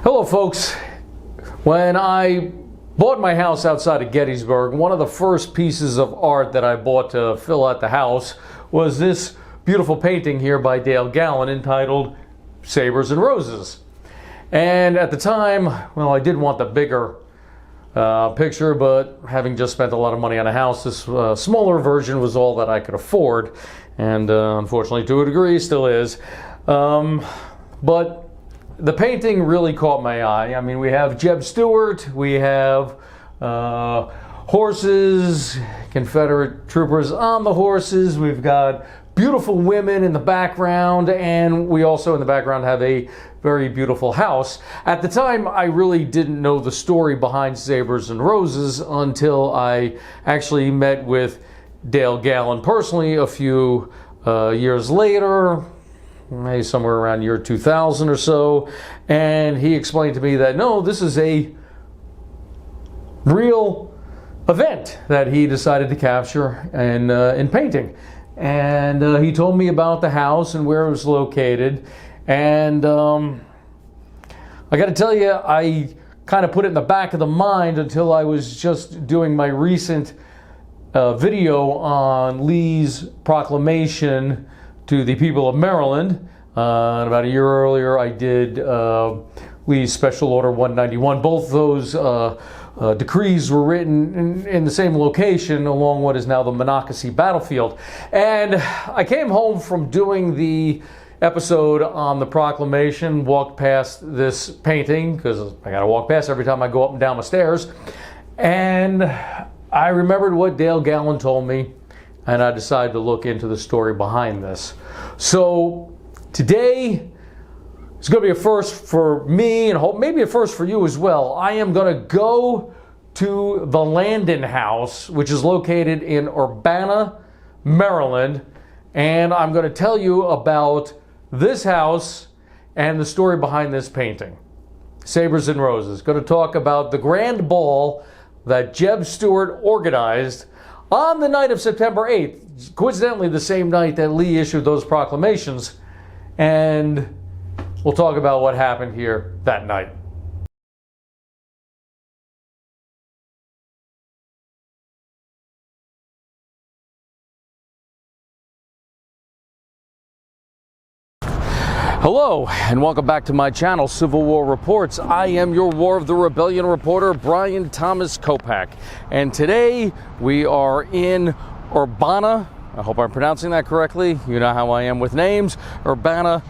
Hello folks. When I bought my house outside of Gettysburg, one of the first pieces of art that I bought to fill out the house was this beautiful painting here by Dale Gallen entitled Sabres and Roses. And at the time, well, I did want the bigger picture, but having just spent a lot of money on a house, this smaller version was all that I could afford, and unfortunately to a degree still is. But the painting really caught my eye. I mean, we have JEB Stuart, we have horses, Confederate troopers on the horses, we've got beautiful women in the background, and we also in the background have a very beautiful house. At the time, I really didn't know the story behind Sabres and Roses until I actually met with Dale Gallen personally a few years later, maybe somewhere around year 2000 or so, and he explained to me that no, this is a real event that he decided to capture in painting. And he told me about the house and where it was located, and I got to tell you, I kind of put it in the back of the mind until I was just doing my recent video on Lee's proclamation to the people of Maryland. About a year earlier, I did Lee's Special Order 191. Both those decrees were written in the same location along what is now the Monocacy battlefield. And I came home from doing the episode on the proclamation, walked past this painting, because I gotta walk past every time I go up and down the stairs, and I remembered what Dale Gallen told me, and I decided to look into the story behind this. So today, it's going to be a first for me, and hope maybe a first for you as well. I am going to go to the Landon House, which is located in Urbana, Maryland, and I'm going to tell you about this house and the story behind this painting, Sabres and Roses. Going to talk about the grand ball that JEB Stuart organized on the night of September 8th, coincidentally the same night that Lee issued those proclamations, and we'll talk about what happened here that night. Hello, and welcome back to my channel, Civil War Reports. I am your War of the Rebellion reporter, Brian Thomas Kopak. And today we are in Urbana. I hope I'm pronouncing that correctly. You know how I am with names. Urbana,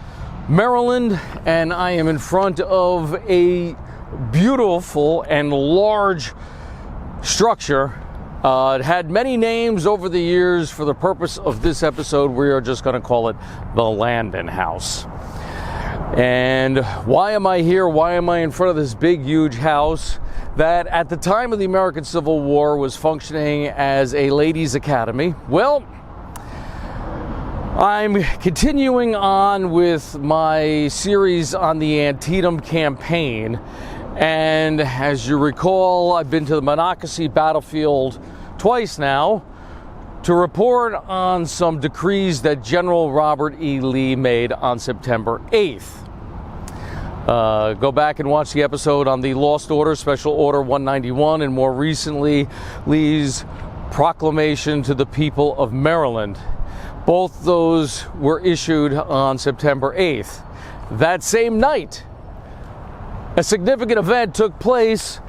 Maryland. And I am in front of a beautiful and large structure. It had many names over the years. For the purpose of this episode, we are just going to call it the Landon House. And why am I here? Why am I in front of this big, huge house that at the time of the American Civil War was functioning as a ladies' academy? Well, I'm continuing on with my series on the Antietam campaign. And as you recall, I've been to the Monocacy battlefield twice now to report on some decrees that General Robert E. Lee made on September 8th. Go back and watch the episode on the Lost Order, Special Order 191, and more recently, Lee's proclamation to the people of Maryland. Both those were issued on September 8th. That same night, a significant event took place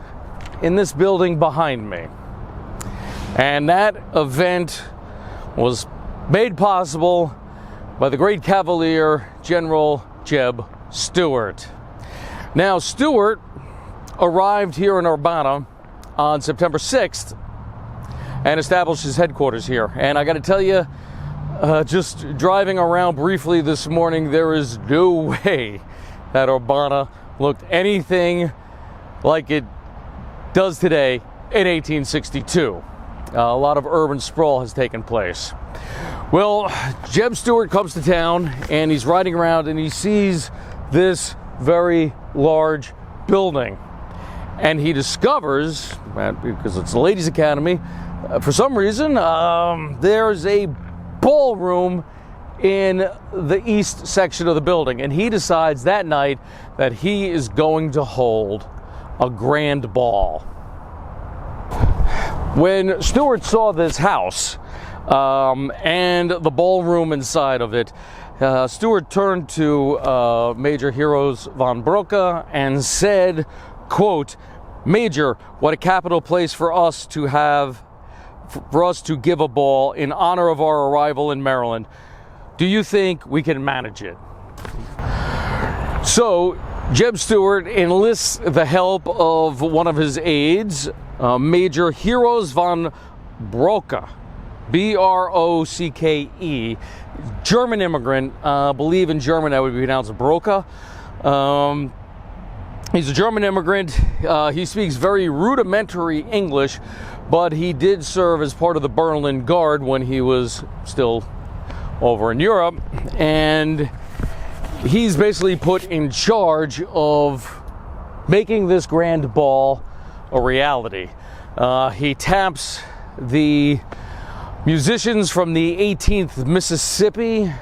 in this building behind me. And that event was made possible by the great Cavalier, General JEB Stuart. Now, Stuart arrived here in Urbana on September 6th and established his headquarters here. And I got to tell you, just driving around briefly this morning, there is no way that Urbana looked anything like it does today in 1862. A lot of urban sprawl has taken place. Well, JEB Stuart comes to town and he's riding around and he sees this very large building. And he discovers, because it's a ladies' academy, for some reason, there's a ballroom in the east section of the building, and he decides that night that he is going to hold a grand ball. When Stuart saw this house and the ballroom inside of it, Stuart turned to Major Heroes von Broka and said, quote, "Major, what a capital place for us to give a ball in honor of our arrival in Maryland. Do you think we can manage it?" So JEB Stuart enlists the help of one of his aides, Major Heroes von Broka, B-R-O-C-K-E, German immigrant. I believe in German that would be pronounced Broka. He's a German immigrant. He speaks very rudimentary English, but he did serve as part of the Berlin Guard when he was still over in Europe, and he's basically put in charge of making this grand ball a reality. He taps the musicians from the 18th Mississippi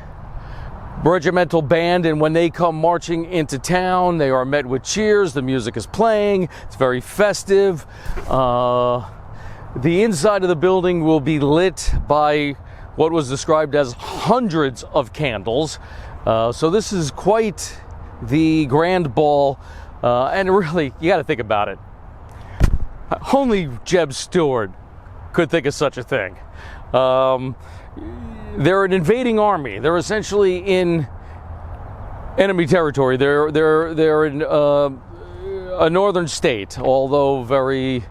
Regimental Band, and when they come marching into town, they are met with cheers. The music is playing. It's very festive. The inside of the building will be lit by what was described as hundreds of candles. So this is quite the grand ball, and really, you got to think about it. Only JEB Stuart could think of such a thing. They're an invading army. They're essentially in enemy territory. They're in a northern state, although very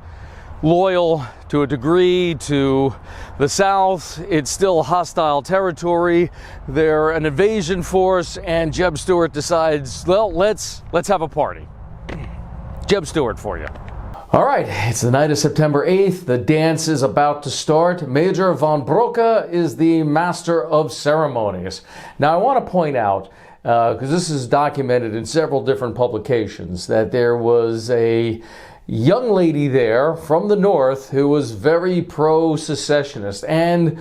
loyal to a degree to the south. It's still hostile territory. They're an invasion force, and JEB Stuart decides, well, let's have a party. JEB Stuart for you. All right, it's the night of September 8th. The dance is about to start. Major von Broka is the master of ceremonies. Now, I want to point out, because this is documented in several different publications, that there was a young lady there from the north who was very pro-secessionist, and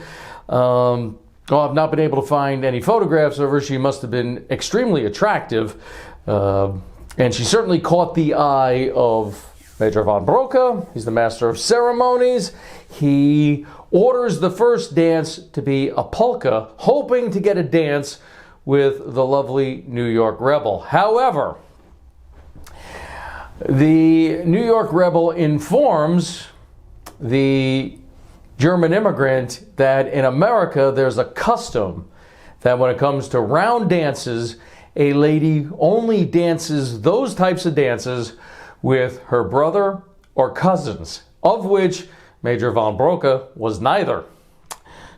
I've not been able to find any photographs of her. She must have been extremely attractive, and she certainly caught the eye of Major von Broka. He's the master of ceremonies. He orders the first dance to be a polka, hoping to get a dance with the lovely New York Rebel. However, the New York Rebel informs the German immigrant that in America there's a custom that when it comes to round dances, a lady only dances those types of dances with her brother or cousins, of which Major von Broka was neither.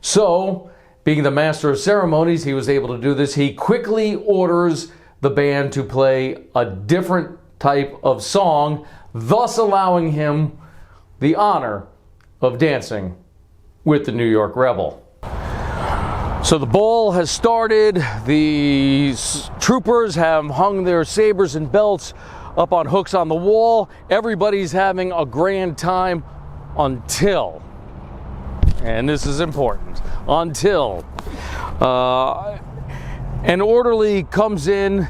So, being the master of ceremonies, he was able to do this. He quickly orders the band to play a different type of song, thus allowing him the honor of dancing with the New York Rebel. So the ball has started. The troopers have hung their sabers and belts up on hooks on the wall. Everybody's having a grand time until, and this is important, until an orderly comes in.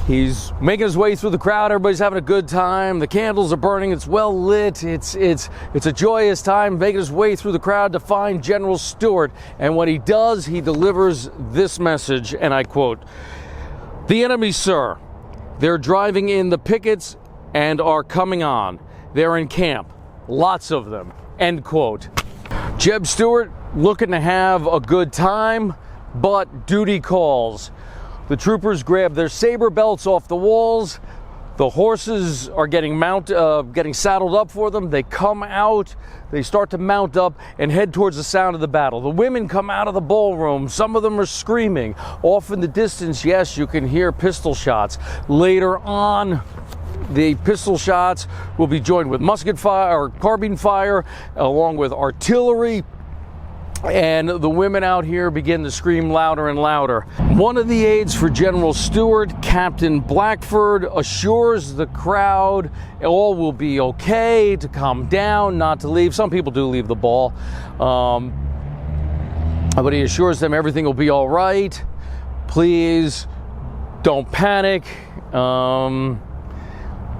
He's making his way through the crowd. Everybody's having a good time. The candles are burning. It's well lit. It's a joyous time, making his way through the crowd to find General Stuart. And when he does, he delivers this message, and I quote, "The enemy, sir. They're driving in the pickets and are coming on. They're in camp. Lots of them." End quote. JEB Stuart looking to have a good time, but duty calls. The troopers grab their saber belts off the walls. The horses are getting saddled up for them. They come out, they start to mount up and head towards the sound of the battle. The women come out of the ballroom. Some of them are screaming. Off in the distance, yes, you can hear pistol shots. Later on, the pistol shots will be joined with musket fire or carbine fire, along with artillery. And the women out here begin to scream louder and louder. One of the aides for General Stuart, Captain Blackford, assures the crowd all will be okay, to calm down, not to leave. Some people do leave the ball. But he assures them everything will be all right. Please don't panic.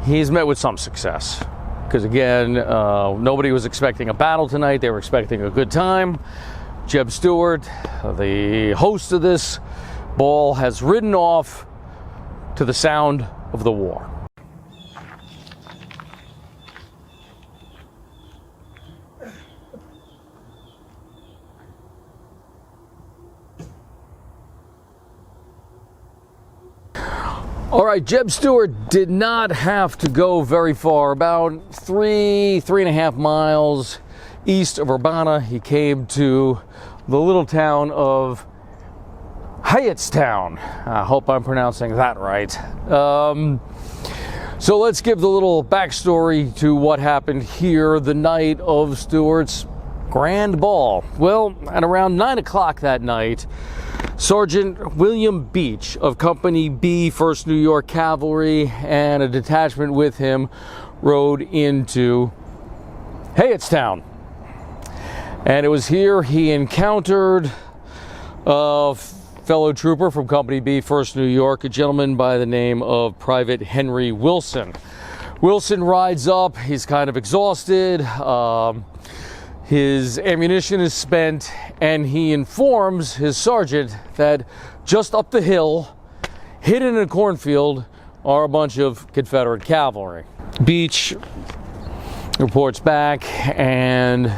He's met with some success. Because again, nobody was expecting a battle tonight. They were expecting a good time. JEB Stuart, the host of this ball, has ridden off to the sound of the war. All right, JEB Stuart did not have to go very far, about 3.5 miles east of Urbana. He came to the little town of Hyattstown. I hope I'm pronouncing that right. So let's give the little backstory to what happened here the night of Stuart's grand ball. Well, at around 9 o'clock that night, Sergeant William Beach of Company B, 1st New York Cavalry, and a detachment with him rode into Hyattstown. And it was here he encountered a fellow trooper from Company B, 1st New York, a gentleman by the name of Private Henry Wilson. Wilson rides up, he's kind of exhausted, his ammunition is spent, and he informs his sergeant that just up the hill, hidden in a cornfield, are a bunch of Confederate cavalry. Beach reports back, and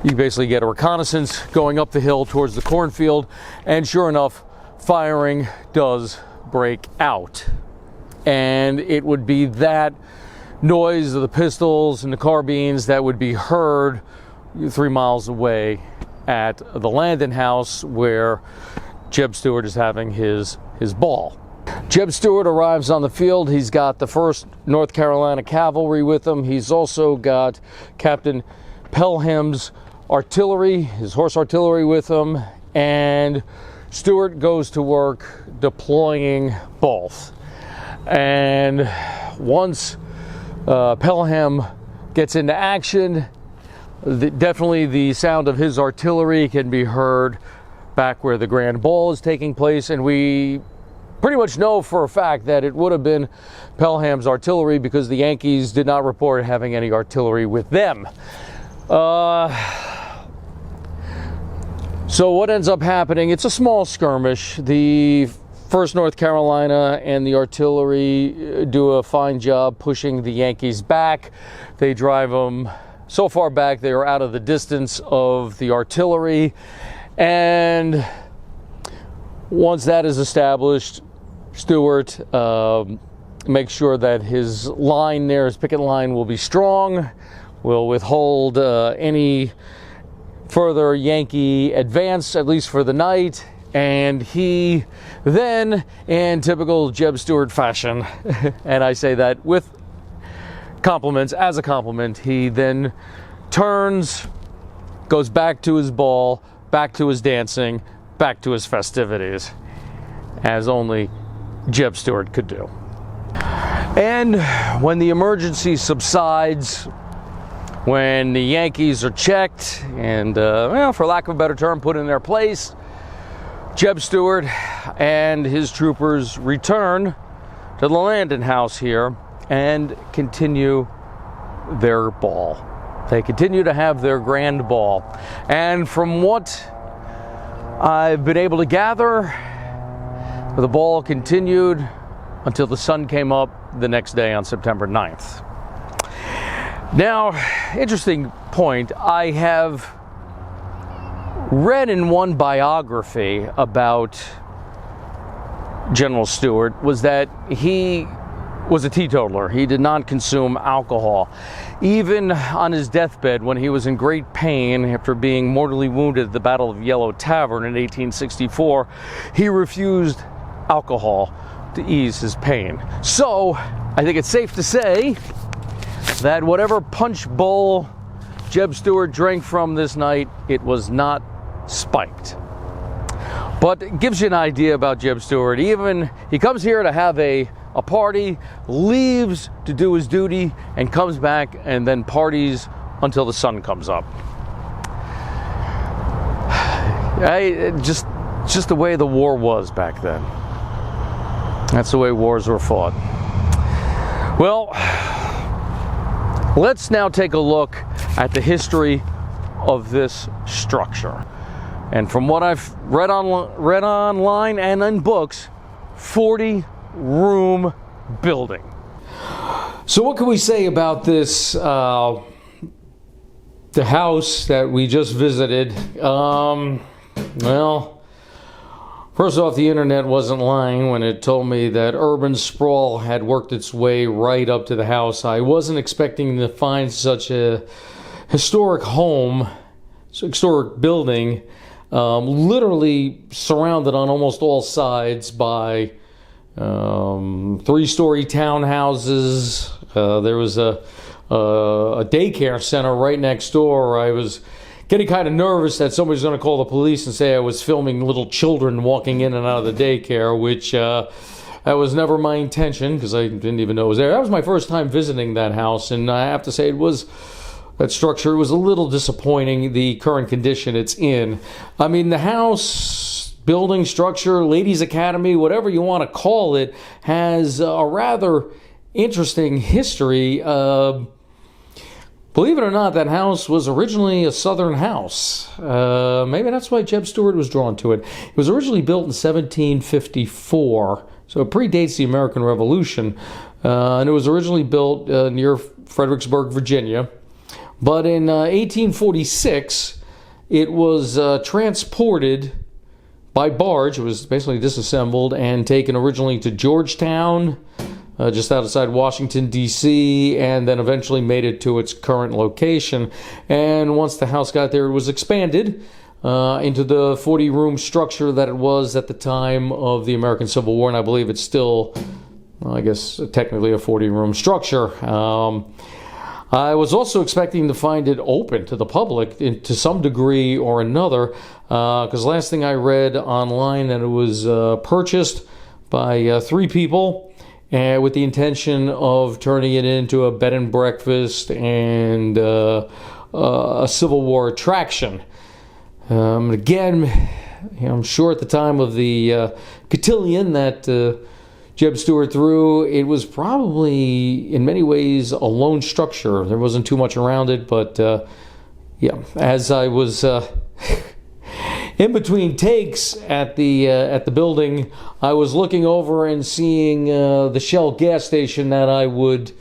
you basically get a reconnaissance going up the hill towards the cornfield, and sure enough, firing does break out. And it would be that noise of the pistols and the carbines that would be heard 3 miles away at the Landon House, where JEB Stuart is having his ball. JEB Stuart arrives on the field. He's got the 1st North Carolina Cavalry with him. He's also got Captain Pelham's artillery, his horse artillery with him, and Stuart goes to work deploying both. And once Pelham gets into action, definitely the sound of his artillery can be heard back where the grand ball is taking place, and we pretty much know for a fact that it would have been Pelham's artillery because the Yankees did not report having any artillery with them. So what ends up happening, it's a small skirmish. The 1st North Carolina and the artillery do a fine job pushing the Yankees back. They drive them so far back they are out of the distance of the artillery, and once that is established, Stuart makes sure that his line there, his picket line, will be strong, will withhold any further Yankee advance, at least for the night. And he then, in typical JEB Stuart fashion, and I say that with compliments, as a compliment, he then turns, goes back to his ball, back to his dancing, back to his festivities, as only JEB Stuart could do. And when the emergency subsides, when the Yankees are checked and, well, for lack of a better term, put in their place, JEB Stuart and his troopers return to the Landon House here and continue their ball. They continue to have their grand ball. And from what I've been able to gather, the ball continued until the sun came up the next day on September 9th. Now, interesting point, I have read in one biography about General Stuart was that he was a teetotaler. He did not consume alcohol. Even on his deathbed, when he was in great pain after being mortally wounded at the Battle of Yellow Tavern in 1864, he refused alcohol to ease his pain. So, I think it's safe to say that whatever punch bowl JEB Stuart drank from this night, it was not spiked. But it gives you an idea about JEB Stuart. Even he comes here to have a party, leaves to do his duty, and comes back and then parties until the sun comes up. Just the way the war was back then. That's the way wars were fought. Well, let's now take a look at the history of this structure. And from what I've read online and in books, 40-room building. So what can we say about this, the house that we just visited? Well, first off, the internet wasn't lying when it told me that urban sprawl had worked its way right up to the house. I wasn't expecting to find such a historic home, historic building, literally surrounded on almost all sides by 3-story townhouses. There was a daycare center right next door. I was getting kind of nervous that somebody's going to call the police and say I was filming little children walking in and out of the daycare, which that was never my intention, because I didn't even know it was there. That was my first time visiting that house, and I have to say that structure was a little disappointing, the current condition it's in. I mean, the house, building, structure, ladies' academy, whatever you want to call it, has a rather interesting history. Believe it or not, that house was originally a Southern house. Maybe that's why JEB Stuart was drawn to it. It was originally built in 1754, so it predates the American Revolution. And it was originally built near Fredericksburg, Virginia. But in 1846, it was transported by barge. It was basically disassembled and taken originally to Georgetown, just outside Washington, D.C., and then eventually made it to its current location. And once the house got there, it was expanded into the 40-room structure that it was at the time of the American Civil War, and I believe it's still, well, I guess, technically a 40-room structure. I was also expecting to find it open to the public to some degree or another, because last thing I read online that it was purchased by 3 people with the intention of turning it into a bed and breakfast and a Civil War attraction. Again, I'm sure at the time of the cotillion that JEB Stuart threw, it was probably in many ways a lone structure. There wasn't too much around it, but yeah, as I was in between takes at the building, I was looking over and seeing the Shell gas station that I would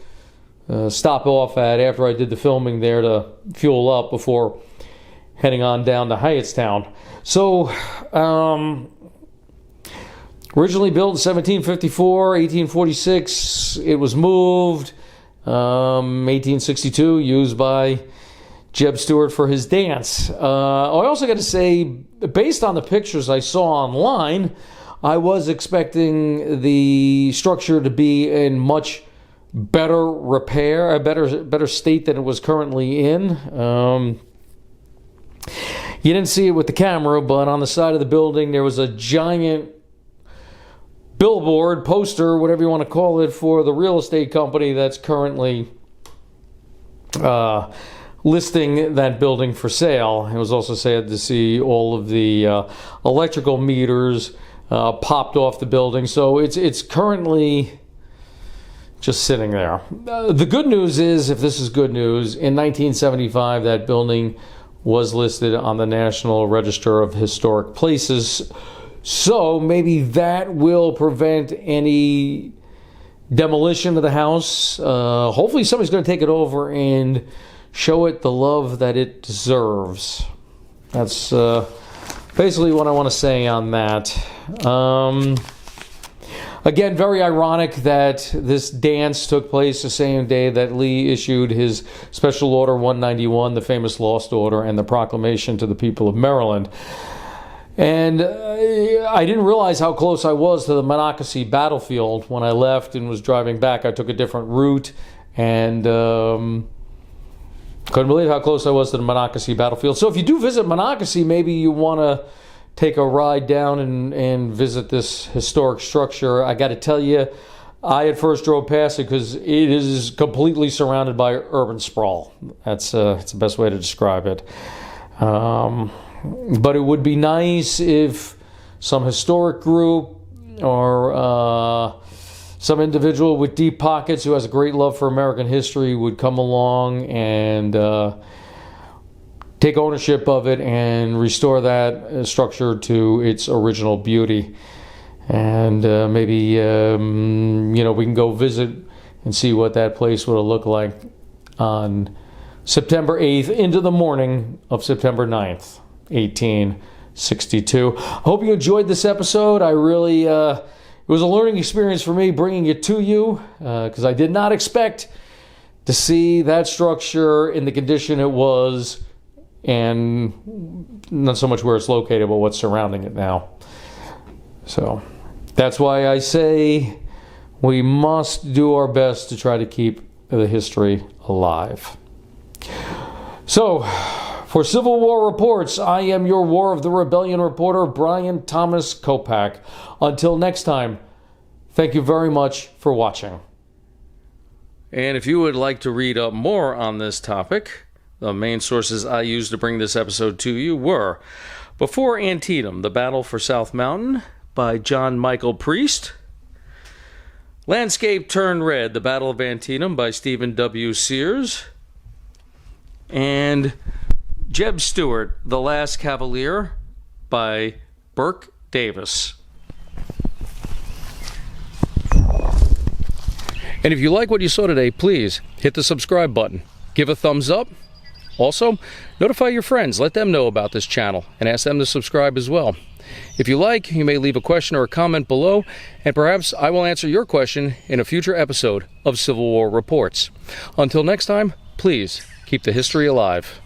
stop off at after I did the filming there to fuel up before heading on down to Hyattstown. So, originally built in 1754, 1846, it was moved. 1862, used by JEB Stuart for his dance. I also got to say, based on the pictures I saw online, I was expecting the structure to be in much better repair, a better state than it was currently in. You didn't see it with the camera, but on the side of the building there was a giant billboard, poster, whatever you want to call it, for the real estate company that's currently listing that building for sale. It was also sad to see all of the electrical meters popped off the building. So it's currently just sitting there. The good news is, if this is good news, in 1975 that building was listed on the National Register of Historic Places. So maybe that will prevent any demolition of the house. Hopefully somebody's going to take it over and show it the love that it deserves. That's basically what I want to say on that. Again, very ironic that this dance took place the same day that Lee issued his Special Order 191, the famous Lost Order, and the proclamation to the people of Maryland. And I didn't realize how close I was to the Monocacy battlefield. When I left and was driving back, I took a different route, and couldn't believe how close I was to the Monocacy battlefield. So if you do visit Monocacy, maybe you want to take a ride down and visit this historic structure. I got to tell you, I at first drove past it because it is completely surrounded by urban sprawl. That's the best way to describe it. But it would be nice if some historic group or some individual with deep pockets who has a great love for American history would come along and take ownership of it and restore that structure to its original beauty. And maybe, we can go visit and see what that place would have looked like on September 8th into the morning of September 9th, 1862. I hope you enjoyed this episode. I really, it was a learning experience for me bringing it to you because I did not expect to see that structure in the condition it was, and not so much where it's located, but what's surrounding it now. So that's why I say we must do our best to try to keep the history alive. So, for Civil War Reports, I am your War of the Rebellion reporter, Brian Thomas Kopak. Until next time, thank you very much for watching. And if you would like to read up more on this topic, the main sources I used to bring this episode to you were Before Antietam, The Battle for South Mountain by John Michael Priest, Landscape Turned Red, The Battle of Antietam by Stephen W. Sears, and JEB Stuart, The Last Cavalier by Burke Davis. And if you like what you saw today, please hit the subscribe button. Give a thumbs up. Also, notify your friends. Let them know about this channel and ask them to subscribe as well. If you like, you may leave a question or a comment below, and perhaps I will answer your question in a future episode of Civil War Reports. Until next time, please keep the history alive.